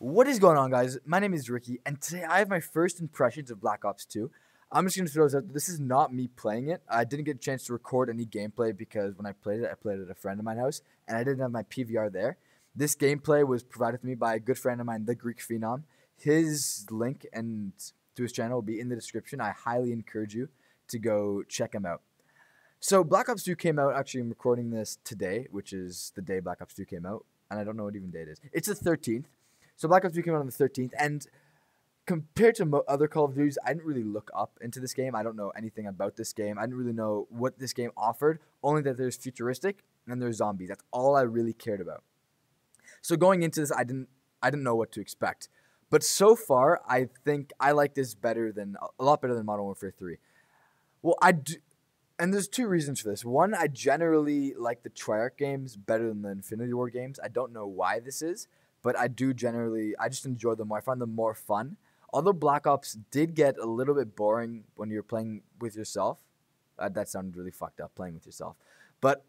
What is going on, guys? My name is Ricky, and today I have my first impressions of Black Ops 2. I'm just going to throw this out. This is not me playing it. I didn't get a chance to record any gameplay because when I played it at a friend of mine's house, and I didn't have my PVR there. This gameplay was provided to me by a good friend of mine, the Greek Phenom. His link and to his channel will be in the description. I highly encourage you to go check him out. So Black Ops 2 came out. Actually, I'm recording this today, which is the day Black Ops 2 came out, and I don't know what even day it is. It's the 13th. So Black Ops 2 came out on the 13th, and compared to other Call of Duties, I didn't really look up into this game. I don't know anything about this game. I didn't really know what this game offered, only that there's futuristic and there's zombies. That's all I really cared about. So going into this, I didn't know what to expect. But so far, I think I like this a lot better than Modern Warfare 3. Well, I do, and there's two reasons for this. One, I generally like the Treyarch games better than the Infinity Ward games. I don't know why this is, but I just enjoy them more. I find them more fun. Although Black Ops did get a little bit boring when you're playing with yourself. That sounded really fucked up, playing with yourself. But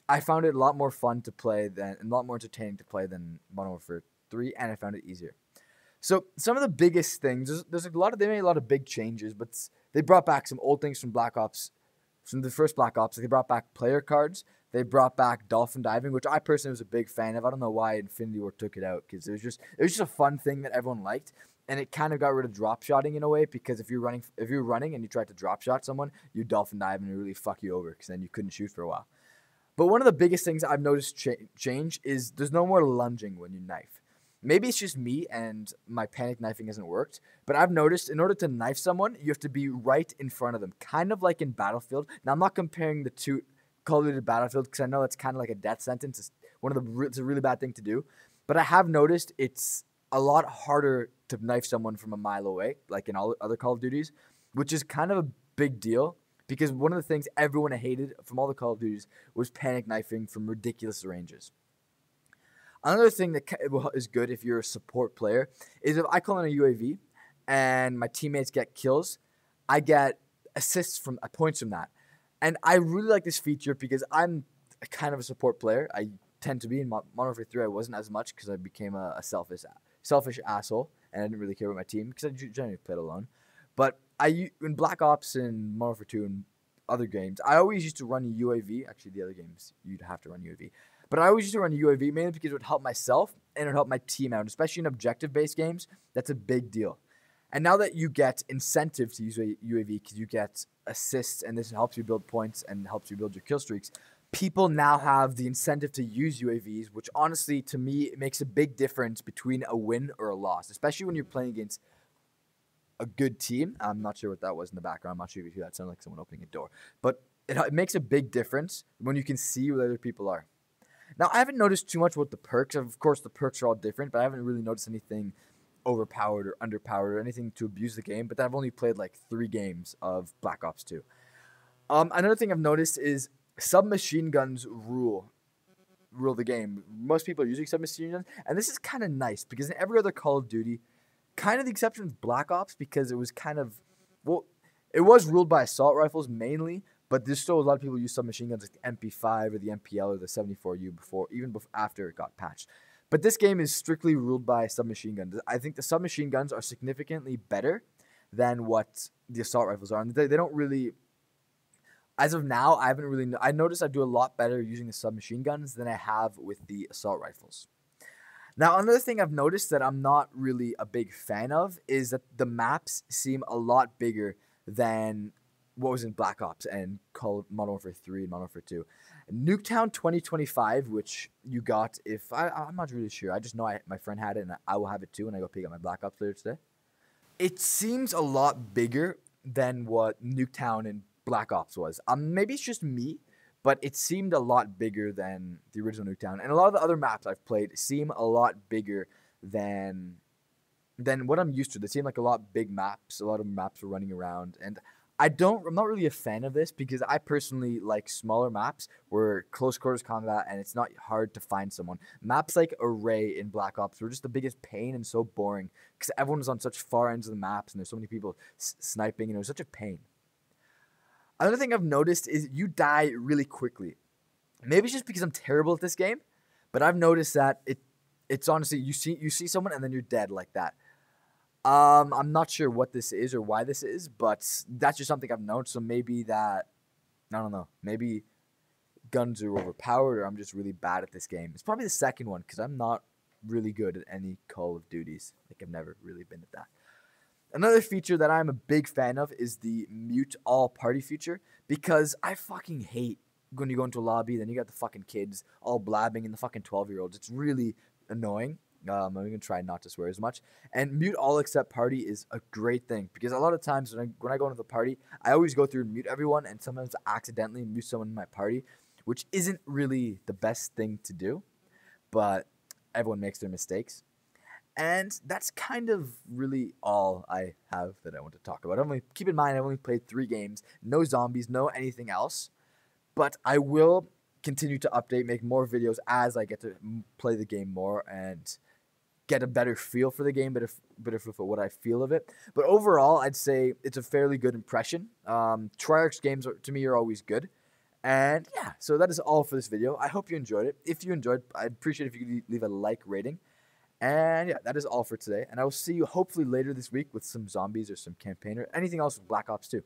I found it a lot more fun to play and a lot more entertaining to play than Modern Warfare 3, and I found it easier. So some of the biggest things, they made a lot of big changes, but they brought back some old things from Black Ops, from the first Black Ops. They brought back player cards. They brought back dolphin diving, which I personally was a big fan of. I don't know why Infinity Ward took it out, because it was just a fun thing that everyone liked, and it kind of got rid of drop shotting in a way, because if you're running and you tried to drop shot someone, you dolphin dive and it really fuck you over, because then you couldn't shoot for a while. But one of the biggest things I've noticed change is there's no more lunging when you knife. Maybe it's just me and my panic knifing hasn't worked, but I've noticed in order to knife someone, you have to be right in front of them, kind of like in Battlefield. Now, I'm not comparing the two Call of Duty Battlefield because I know that's kind of like a death sentence. It's a really bad thing to do, but I have noticed it's a lot harder to knife someone from a mile away, like in all other Call of Duties, which is kind of a big deal because one of the things everyone hated from all the Call of Duties was panic knifing from ridiculous ranges. Another thing that is good if you're a support player is if I call in a UAV and my teammates get kills, I get assists from points from that. And I really like this feature because I'm kind of a support player. I tend to be. In Modern Warfare 3, I wasn't as much because I became a selfish asshole, and I didn't really care about my team because I generally played alone. But in Black Ops and Modern Warfare 2 and other games, I always used to run a UAV. Actually, the other games, you'd have to run UAV. But I always used to run a UAV mainly because it would help myself and it would help my team out, especially in objective-based games. That's a big deal. And now that you get incentive to use a UAV because you get assists and this helps you build points and helps you build your kill streaks, people now have the incentive to use UAVs, which honestly, to me, it makes a big difference between a win or a loss, especially when you're playing against a good team. I'm not sure what that was in the background. I'm not sure if you hear that. It sounded like someone opening a door. But it makes a big difference when you can see where other people are. Now, I haven't noticed too much about the perks. Of course, the perks are all different, but I haven't really noticed anything overpowered or underpowered or anything to abuse the game. But I've only played like 3 games of Black Ops 2. Another thing I've noticed is submachine guns rule the game. Most people are using submachine guns, and this is kind of nice because in every other Call of Duty, kind of the exception is Black Ops because it was it was ruled by assault rifles mainly. But there's still a lot of people who use submachine guns like the MP5 or the MPL or the 74U after it got patched. But this game is strictly ruled by submachine guns. I think the submachine guns are significantly better than what the assault rifles are. And they don't really, as of now, I noticed I do a lot better using the submachine guns than I have with the assault rifles. Now, another thing I've noticed that I'm not really a big fan of is that the maps seem a lot bigger than what was in Black Ops and called Modern Warfare 3 and Modern Warfare 2. Nuketown 2025, which you got I'm not really sure. I just know my friend had it and I will have it too when I go pick up my Black Ops later today. It seems a lot bigger than what Nuketown and Black Ops was. Maybe it's just me, but it seemed a lot bigger than the original Nuketown. And a lot of the other maps I've played seem a lot bigger than what I'm used to. They seem like a lot big maps. A lot of maps are running around, and I'm not really a fan of this because I personally like smaller maps where close quarters combat and it's not hard to find someone. Maps like Array in Black Ops were just the biggest pain and so boring because everyone was on such far ends of the maps and there's so many people sniping and it was such a pain. Another thing I've noticed is you die really quickly. Maybe it's just because I'm terrible at this game, but I've noticed that it's honestly you see someone and then you're dead like that. I'm not sure what this is or why this is, but that's just something I've known. So maybe that I don't know. Maybe guns are overpowered, or I'm just really bad at this game. It's probably the second one because I'm not really good at any Call of Duties. Like I've never really been at that. Another feature that I'm a big fan of is the mute all party feature because I fucking hate when you go into a lobby, then you got the fucking kids all blabbing and the fucking 12-year-olds. It's really annoying. I'm going to try not to swear as much. And mute all except party is a great thing because a lot of times when I go into the party, I always go through and mute everyone and sometimes accidentally mute someone in my party, which isn't really the best thing to do, but everyone makes their mistakes. And that's kind of really all I have that I want to talk about. Keep in mind, I've only played 3 games, no zombies, no anything else. But I will continue to update, make more videos as I get to play the game more and get a better feel for the game, better feel for what I feel of it. But overall, I'd say it's a fairly good impression. Treyarch's games, to me, are always good. And yeah, so that is all for this video. I hope you enjoyed it. If you enjoyed, I'd appreciate if you could leave a like rating. And yeah, that is all for today. And I will see you hopefully later this week with some zombies or some campaign or anything else with Black Ops 2.